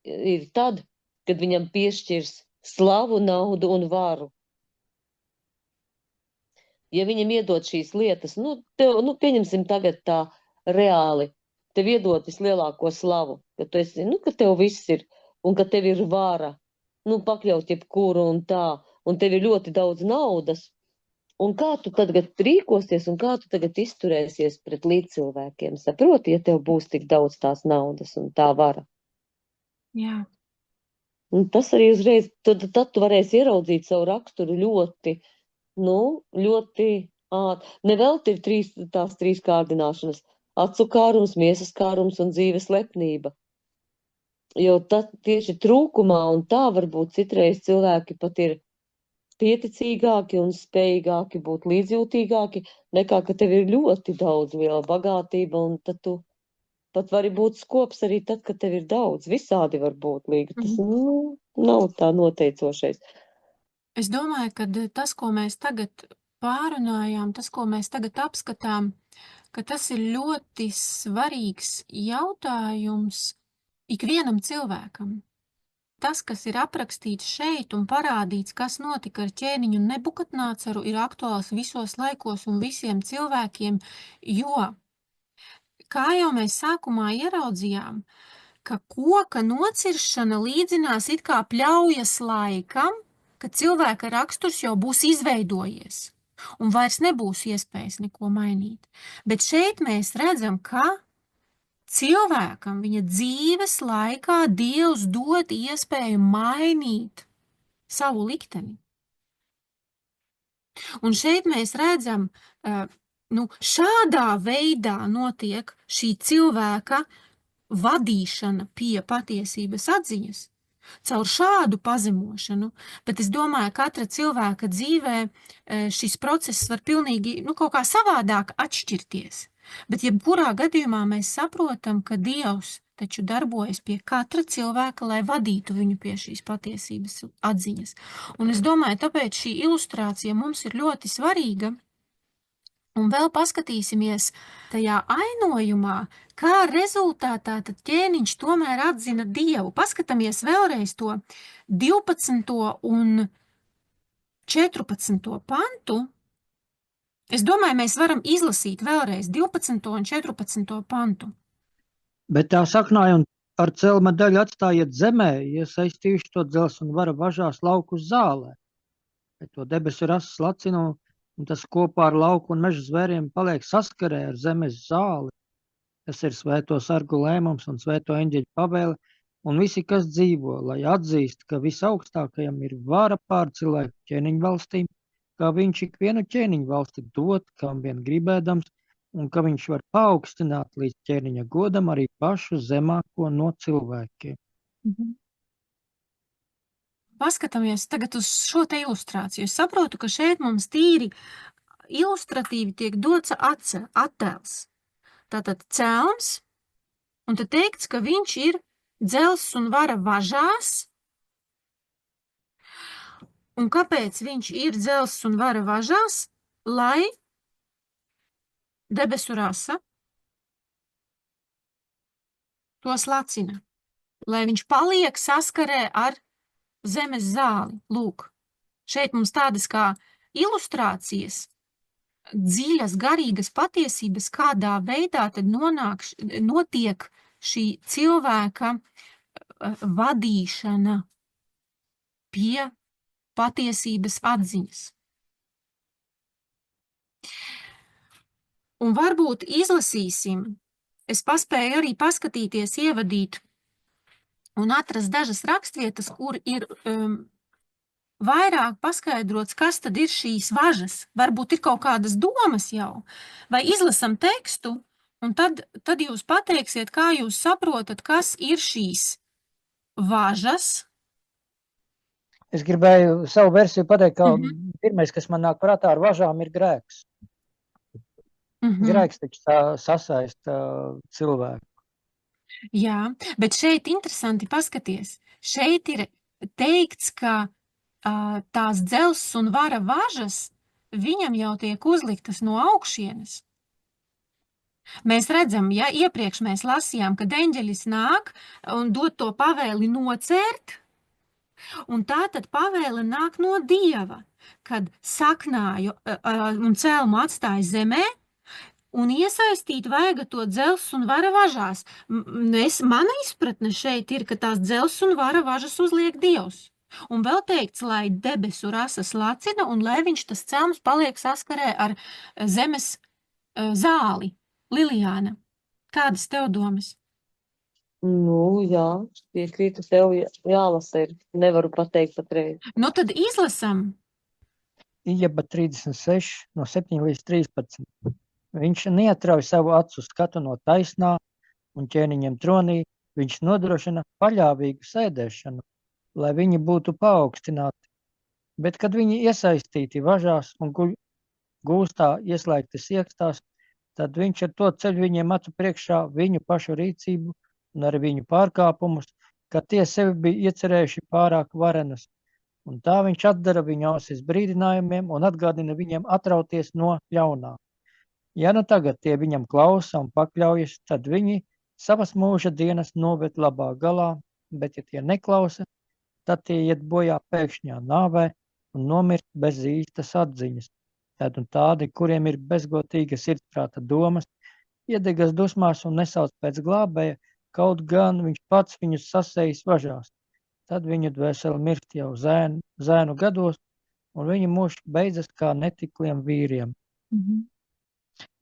ir tad, kad viņam piešķirs slavu, naudu un varu. Ja viņam iedod šīs lietas, pieņemsim tagad tā reāli, tev iedod vislielāko slavu, ka tu esi, ka tev viss ir, un ka tev ir vara, pakļaut jebkuru un tā, un tev ir ļoti daudz naudas, un kā tu tagad rīkosies, un kā tu tagad izturēsies pret līdzcilvēkiem, saproti, ja tev būs tik daudz tās naudas un tā vara. Jā. Un tas arī uzreiz, tad tu varēsi ieraudzīt savu raksturu ļoti ātri. Nevelti ir tās trīs kārdināšanas - acu kārums, miesas kārums un dzīves lepnība. Jo tieši trūkumā un tā varbūt citreiz cilvēki pat ir pieticīgāki un spējīgāki būt līdzjūtīgāki, nekā, ka tev ir ļoti daudz liela bagātība, un tad tu pat vari būt skops arī tad, kad tev ir daudz. Visādi var būt līga. Tas nav tā noteicošais. Es domāju, ka tas, ko mēs tagad pārunājām, tas, ko mēs tagad apskatām, ka tas ir ļoti svarīgs jautājums ikvienam cilvēkam. Tas, kas ir aprakstīts šeit un parādīts, kas notika ar ķēniņu Nebukadnācaru, ir aktuāls visos laikos un visiem cilvēkiem, jo, kā jau mēs sākumā ieraudzījām, ka koka nociršana līdzinās it kā pļaujas laikam, kad cilvēka raksturs jau būs izveidojies un vairs nebūs iespējas neko mainīt. Bet šeit mēs redzam, ka cilvēkam viņa dzīves laikā Dievs dod iespēju mainīt savu likteni. Un šeit mēs redzam, šādā veidā notiek šī cilvēka vadīšana pie patiesības atziņas, caur šādu pazemošanu, bet es domāju, ka katra cilvēka dzīvē šis process var pilnīgi kaut kā savādāk atšķirties. Bet jebkurā gadījumā mēs saprotam, ka Dievs taču darbojas pie katra cilvēka, lai vadītu viņu pie šīs patiesības atziņas. Un es domāju, tāpēc šī ilustrācija mums ir ļoti svarīga. Un vēl paskatīsimies tajā ainojumā, kā rezultātā tad ķēniņš tomēr atzina Dievu. Paskatāmies vēlreiz to 12. un 14. pantu. Es domāju, mēs varam izlasīt vēlreiz 12. un 14. pantu. Bet tā saknājuma ar celma daļu atstājiet zemē, iesaistījuši to dzels un vara važās lauku uz zālē. Bet to debesu rases lacinu, un tas kopā ar lauku un meža zvēriem paliek saskarē ar zemes zāli. Tas ir svēto sargu lēmums un svēto eņģeļu pavēle, un visi, kas dzīvo, lai atzīst, ka visaugstākajam ir vara pār cilvēku ķēniņu valstīm, kā viņš ikvienu ķēniņu valsti dot, kam vien gribēdams, un ka viņš var paaugstināt līdz ķēniņa godam arī pašu zemāko no cilvēkiem. Paskatāmies tagad uz šo te ilustrāciju. Es saprotu, ka šeit mums tīri ilustratīvi tiek dots attēls. Tātad celms, un tad teikts, ka viņš ir dzelzs un vara važās. Un kāpēc viņš ir dzelzs un vara važās? Lai debesu rasa to slacina. Lai viņš paliek saskarē ar zemes zāli. Lūk, šeit mums tādas kā ilustrācijas, dziļas, garīgas patiesības, kādā veidā tad notiek šī cilvēka vadīšana pie patiesības atziņas. Un varbūt izlasīsim, es paspēju arī paskatīties, ievadīt un atrast dažas rakstvietas, kur ir vairāk paskaidrots, kas tad ir šīs važas. Varbūt ir kaut kādas domas jau, vai izlasam tekstu, un tad jūs pateiksiet, kā jūs saprotat, kas ir šīs važas. Es gribēju savu versiju pateikt, ka pirmais, kas man nāk prātā ar važām, ir grēks. Grēks taču sasaista cilvēku. Jā, bet šeit interesanti paskaties. Šeit ir teikts, ka tās dzelzs un vara važas viņam jau tiek uzliktas no augšienes. Mēs redzam, ja iepriekš mēs lasījām, kad eņģelis nāk un dod to pavēli nocērt, un tā tad pavēle nāk no Dieva, kad saknāju un celmu atstāja zemē, un iesaistīt vajag to dzelzs un vara važās. Mana izpratne šeit ir, ka tās dzelzs un vara važas uzliek Dievs. Un vēl teikts, lai debesu rasa slacina un lai viņš tas celms paliek saskarē ar zemes zāli. Lilijāna, kādas tev domas? Nu, jā, piekrītu tev, jālasa ir. Nevaru pateikt patreiz. Nu, tad izlasam. Ieba 36, no 7 līdz 13. Viņš neatrauj savu acu skatu no taisnā un ķēniņiem tronī, viņš nodrošina paļāvīgu sēdēšanu, lai viņi būtu paaugstināti. Bet, kad viņi iesaistīti važās un gūstā ieslēgti siekstās, tad viņš ar to ceļ viņiem acu priekšā viņu pašu rīcību un arī viņu pārkāpumus, ka tie sevi bija iecerējuši pārāk varenas. Un tā viņš atdara viņu ausis brīdinājumiem un atgādina viņiem atrauties no ļaunā. Ja nu tagad tie viņam klausa un pakļaujas, tad viņi savas mūža dienas noved labā galā, bet ja tie neklausa, tad tie iet bojā pēkšņā nāvē un nomirst bez īstas atziņas. Tad un tādi, kuriem ir bezgotīga sirdsprāta domas, iedegas dusmās un nesauc pēc glābēja, kaut gan viņš pats viņus sasējis važās. Tad viņu dvēseli mirst jau zēnu gados, un viņa mūžs beidzas kā netikliem vīriem.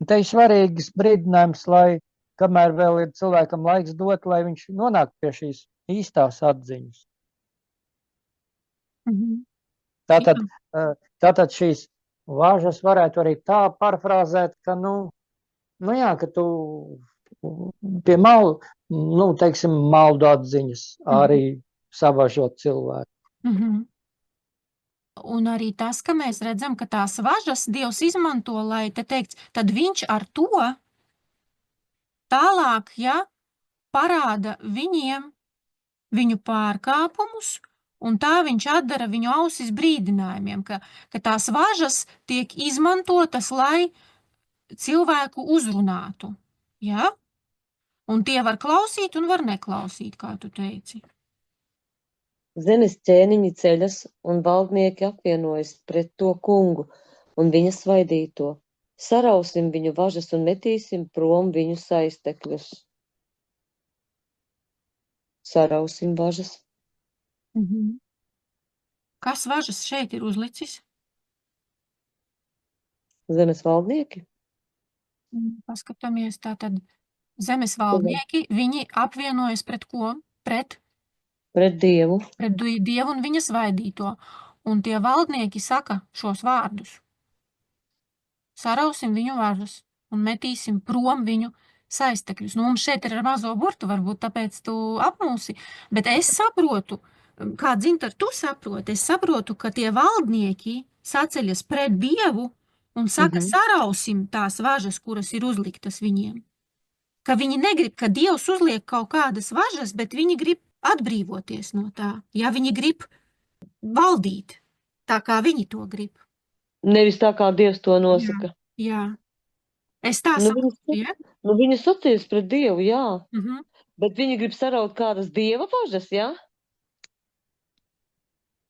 Te ir svarīgs brīdinājums, lai, kamēr vēl ir cilvēkam laiks dot, lai viņš nonāk pie šīs īstās atziņas. Tātad šīs važas varētu arī tā parafrāzēt, ka, jā, ka tu pie maldu atziņas arī savažot cilvēku. Un arī tas, ka mēs redzam, ka tās važas Dievs izmanto, lai te teikts, tad viņš ar to tālāk, parāda viņiem viņu pārkāpumus, un tā viņš atdara viņu ausis brīdinājumiem, ka tās važas tiek izmantotas, lai cilvēku uzrunātu. Ja? Un tie var klausīt un var neklausīt, kā tu teici. Zemes ķēniņi ceļas un valdnieki apvienojas pret to kungu un viņa svaidīto. Sarausim viņu važas un metīsim prom viņu saistekļus. Sarausim važas. Kas važas šeit ir uzlicis? Zemes valdnieki. Paskatāmies, tātad zemes valdnieki, viņi apvienojas pret ko? Pret Dievu. Pret Dievu un viņa svaidīto. Un tie valdnieki saka šos vārdus. Sarausim viņu važas. un metīsim prom viņu saistekļus. Nu, mums šeit ir ar mazo burtu, varbūt tāpēc tu apmūsi, bet es saprotu, kā Dzintar, tu saproti, es saprotu, ka tie valdnieki saceļas pret Dievu un saka, sarausim tās važas, kuras ir uzliktas viņiem. Ka viņi negrib, ka Dievs uzliek kaut kādas važas, bet viņi grib atbrīvoties no tā. Ja viņi grib valdīt tā, kā viņi to grib. Nevis tā, kā Dievs to nosaka. Jā. Es tā Nu, saprotu, ja? Viņi sacīs pret Dievu, jā. Mhm. Bet viņi grib saraut kādas Dieva važas, jā?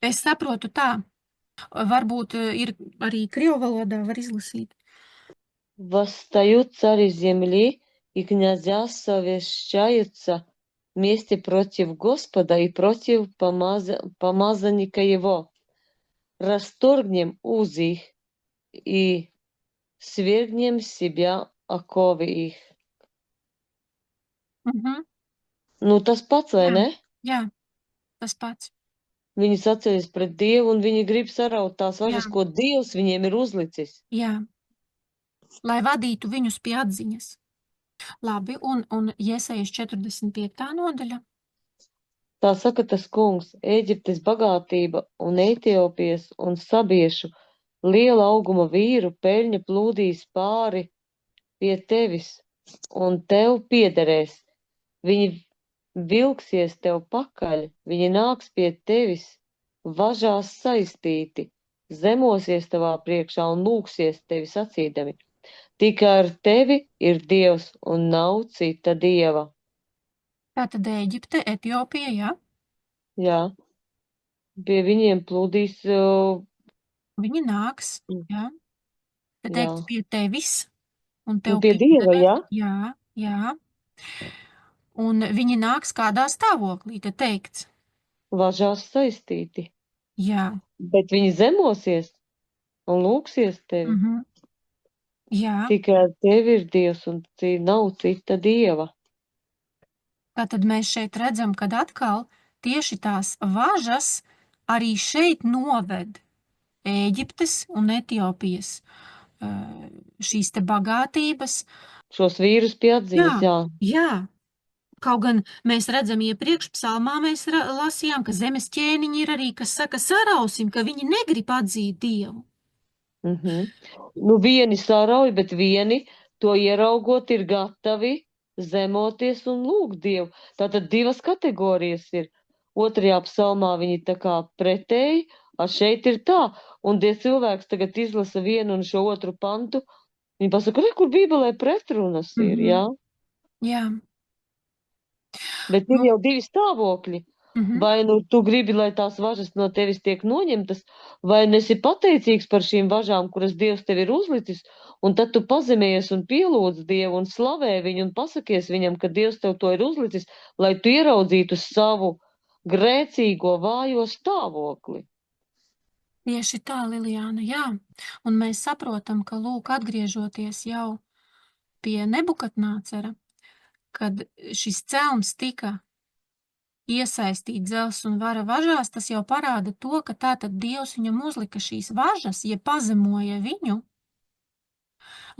Es saprotu tā. Varbūt ir arī krievu valodā var izlasīt. Восстают цари земли, и князья совещаются вместе против Господа и против помазанника его. Расторгнем узы их и свергнем с себя оковы их. Mhm. Nu, tas pats, vai Jā. ne? Jā, tas pats. Viņi sacēlis pret Dievu un viņi grib saraut tās važas, Jā. ko Dievs viņiem ir uzlicis. Jā. Lai vadītu viņus pie atziņas. Labi, un Jesajas 45. nodaļa. Tā saka tas kungs, Ēģiptes bagātība un Etiopijas un sabiešu liela auguma vīru peļņa plūdīs pāri pie tevis, un tev piederēs. Viņi vilksies tev pakaļ, viņi nāks pie tevis, važās saistīti, zemosies tavā priekšā un lūksies tevi sacīdami. Tikai ar tevi ir Dievs un nav cita Dieva. Tātad Ēģipte, Etiopija, jā. Jā. Pie viņiem plūdīs, Viņi nāks, jā. Te Jā. teikts pie tevis, un tev pie Dieva, jā? Jā, jā. Un viņi nāks kādā stāvoklī, te teikts. Važās saistīti. Jā. Bet viņi zemosies un lūksies tevi. Mhm. Jā. Tikai ar tevi ir Dievs un nav cita Dieva. Tātad mēs šeit redzam, kad atkal tieši tās važas arī šeit noved Ēģiptes un Etiopijas šīs te bagātības. Šos vīrus pie atziņas, jā. Jā. Kaut gan mēs redzam iepriekš psalmā, mēs lasījām, ka zemes ķēniņi ir arī, kas saka, sarausim, ka viņi negrib atzīt Dievu. Nu, vieni sarauj, bet vieni to ieraugot ir gatavi zemoties un lūgt Dievu. Tātad divas kategorijas ir. Otrajā psalmā viņi tā kā pretēji, a šeit ir tā. Un tie cilvēks tagad izlasa vienu un šo otru pantu. Viņi pasaka, kur Bībelē pretrunas ir, jā? Jā. Bet ir jau divi stāvokļi. Vai nu tu gribi, lai tās važas no tevis tiek noņemtas, vai nesi pateicīgs par šīm važām, kuras Dievs tev ir uzlicis, un tad tu pazemējies un pielūdz Dievu un slavē viņu un pasakies viņam, ka Dievs tev to ir uzlicis, lai tu ieraudzītu savu grēcīgo vājo stāvokli. Tieši tā, Lilijāna, jā. Un mēs saprotam, ka, lūk, atgriežoties jau pie Nebukadnācera, kad šis celms tika iesaistīt dzelzs un vara važās, tas jau parāda to, ka tātad Dievs viņam uzlika šīs važas, ja pazemoja viņu,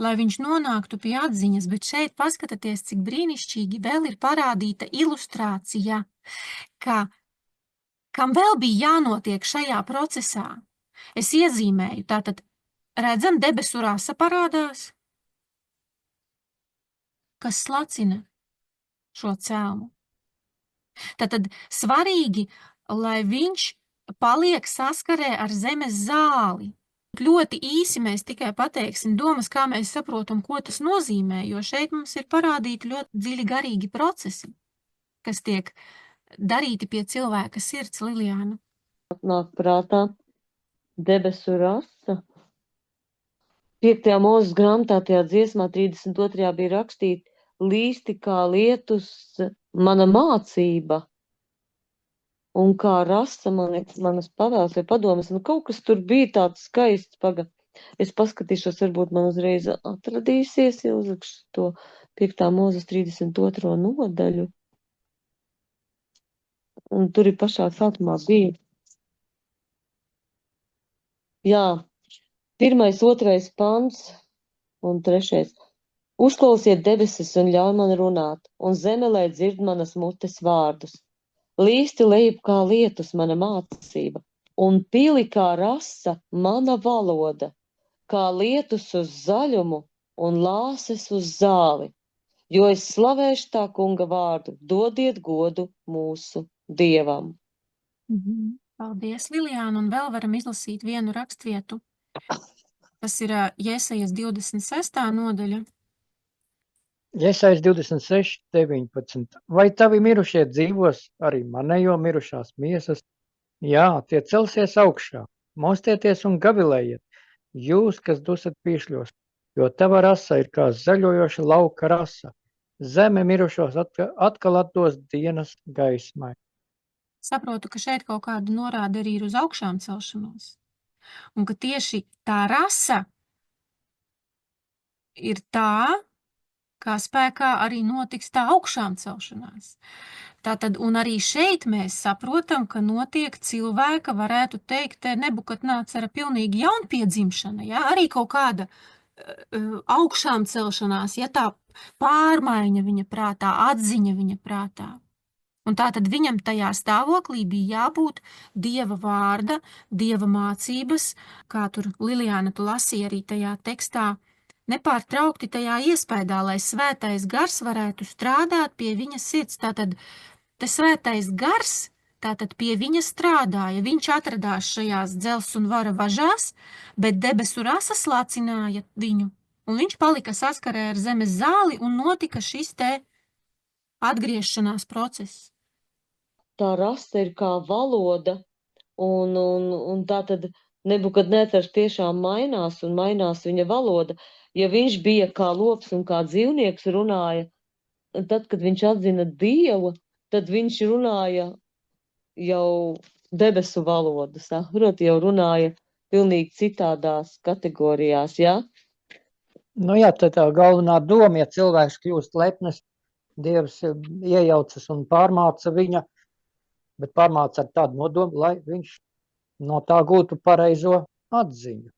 lai viņš nonāktu pie atziņas, bet šeit paskatieties, cik brīnišķīgi vēl ir parādīta ilustrācija, kam vēl bija jānotiek šajā procesā. Es iezīmēju, tātad redzam, debesu rasa parādās, kas slacina šo celmu. Tātad svarīgi, lai viņš paliek saskarē ar zemes zāli. Ļoti īsi mēs tikai pateiksim domas, kā mēs saprotam, ko tas nozīmē, jo šeit mums ir parādīti ļoti dziļi garīgi procesi, kas tiek darīti pie cilvēka sirds, Lilijāna. Nāk prātā debesu rasa. 5. Mūzes grāmatā tajā dziesmā 32. bija rakstīts, līsti kā lietus mana mācība, un kā rasa manas pavēles vai padomas, un kaut kas tur bija tāds skaists, es paskatīšos, varbūt man uzreiz atradīsies, ja uzlikšu to 5. Mūzes 32. nodaļu, un tur ir pašā sākumā bija. Jā, 1., 2. pants un 3. Uzklausiet debesis un ļauj man runāt, un zeme, lai dzird manas mutes vārdus. Līsti lejup kā lietus mana mācība, un pili kā rasa mana valoda, kā lietus uz zaļumu un lāses uz zāli. Jo es slavēšu tā kunga vārdu, dodiet godu mūsu Dievam. Paldies, Lilijāna, un vēl varam izlasīt vienu rakstvietu. Tas ir Jesajas 26. nodaļa. Iesaist 26, 19. Vai tavi mirušie dzīvos arī manējo mirušās miesas? Jā, tie celsies augšā. Mostieties un gavilējiet, jūs, kas dusat pīšļos, jo tava rasa ir kā zaļojoša lauka rasa. Zeme mirušos atkal atdos dienas gaismai. Saprotu, ka šeit kaut kāda norāde arī ir uz augšām celšanos. Un ka tieši tā rasa ir tā, kā spēkā arī notiks tā augšām celšanās. Tātad, un arī šeit mēs saprotam, ka notiek cilvēka, varētu teikt, Nebukadnēcara pilnīgi jaunpiedzimšana, ja? Arī kaut kāda augšām celšanās, ja tā pārmaiņa viņa prātā, atziņa viņa prātā. Un tātad viņam tajā stāvoklī bija jābūt Dieva vārda, Dieva mācības, kā tur Lilijāna tu lasīja arī tajā tekstā, nepārtraukti tajā iespējā, lai svētais gars varētu strādāt pie viņa sirds. Tātad te svētais gars tātad pie viņa strādāja. Viņš atradās šajās dzelzs un vara važās, bet debesu rasa slacināja viņu. Un viņš palika saskarē ar zemes zāli un notika šis te atgriešanās process. Tā rasa ir kā valoda, un tā tad Nebukadnēcars tiešām mainās un mainās viņa valoda. Ja viņš bija kā lops un kā dzīvnieks runāja, tad, kad viņš atzina Dievu, tad viņš runāja jau debesu valodu, saprot, jau runāja pilnīgi citādās kategorijās, jā? Nu jā, tā galvenā doma, ja cilvēks kļūst lepnes, Dievs iejaucas un pārmāca viņa, bet pārmāca ar tādu nodomu, lai viņš no tā gūtu pareizo atziņu.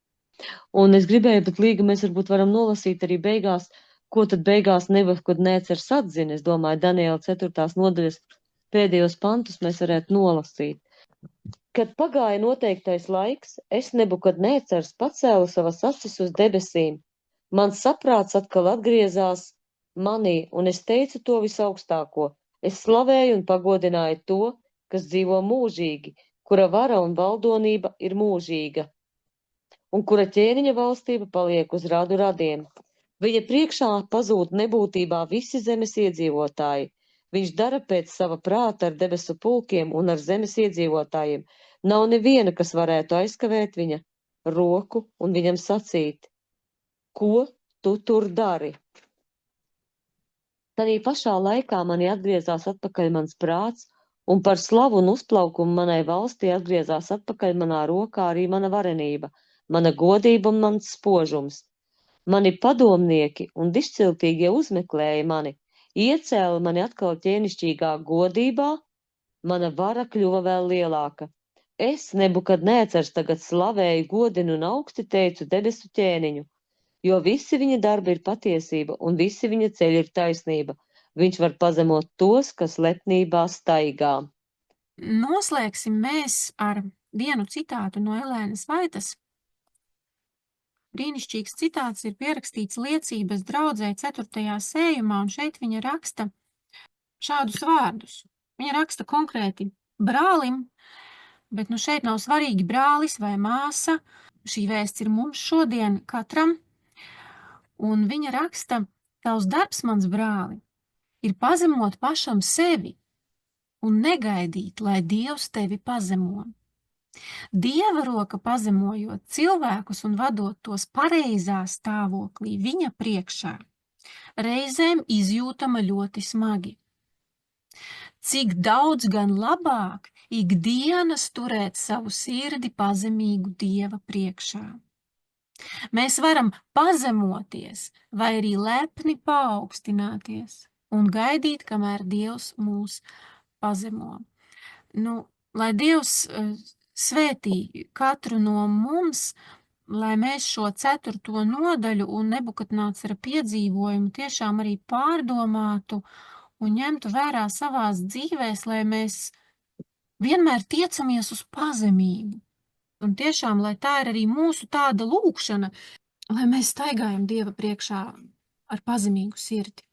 Un es gribēju, bet līga mēs varbūt varam nolasīt arī beigās, ko tad beigās Nebukadnēcars atzina. Es domāju, Daniela 4. nodaļas pēdējos pantus mēs varētu nolasīt. Kad pagāja noteiktais laiks, es Nebukadnēcars pacēlu savas acis uz debesīm. Mans saprāts atkal atgriezās manī, un es teicu to visaugstāko. Es slavēju un pagodināju to, kas dzīvo mūžīgi, kura vara un valdonība ir mūžīga, un kura ķēniņa valstība paliek uz radu radiem. Viņa priekšā pazūd nebūtībā visi zemes iedzīvotāji. Viņš dara pēc sava prāta ar debesu pulkiem un ar zemes iedzīvotājiem. Nav neviena, kas varētu aizkavēt viņa roku un viņam sacīt, ko tu tur dari? Tādī pašā laikā manī atgriezās atpakaļ mans prāts, un par slavu un uzplaukumu manai valstī atgriezās atpakaļ manā rokā arī mana varenība, mana godība un mans spožums. Mani padomnieki un dišciltīgie uzmeklēja mani, iecēla mani atkal ķēnišķīgā godībā, mana vara kļuva vēl lielāka. Es, Nebukadnēcars, tagad slavēju, godinu un augsti teicu debesu ķēniņu, jo visi viņa darbi ir patiesība un visi viņa ceļi ir taisnība. Viņš var pazemot tos, kas lepnībā staigā. Noslēgsim mēs ar vienu citātu no Elēnas Vaitas. Brīnišķīgs citāts ir pierakstīts liecības draudzē 4. sējumā, un šeit viņa raksta šādus vārdus. Viņa raksta konkrēti brālim, bet nu šeit nav svarīgi brālis vai māsa. Šī vēsts ir mums šodien katram. Un viņa raksta, tavs darbs, mans brāli, ir pazemot pašam sevi un negaidīt, lai Dievs tevi pazemo. Dieva roka pazemojot cilvēkus un vadot tos pareizā stāvoklī viņa priekšā, reizēm izjūtama ļoti smagi. Cik daudz gan labāk ikdienas turēt savu sirdi pazemīgu Dieva priekšā. Mēs varam pazemoties vai arī lepni paaugstināties un gaidīt, kamēr Dievs mūs pazemo. Nu, lai Dievs svētī katru no mums lai mēs šo 4. nodaļu un Nebukadnēcara piedzīvojumu tiešām arī pārdomātu un ņemtu vērā savās dzīvēs, lai mēs vienmēr tiecamies uz pazemību. Un tiešām, lai tā ir arī mūsu tāda lūkšana, lai mēs staigājam Dieva priekšā ar pazemīgu sirdi.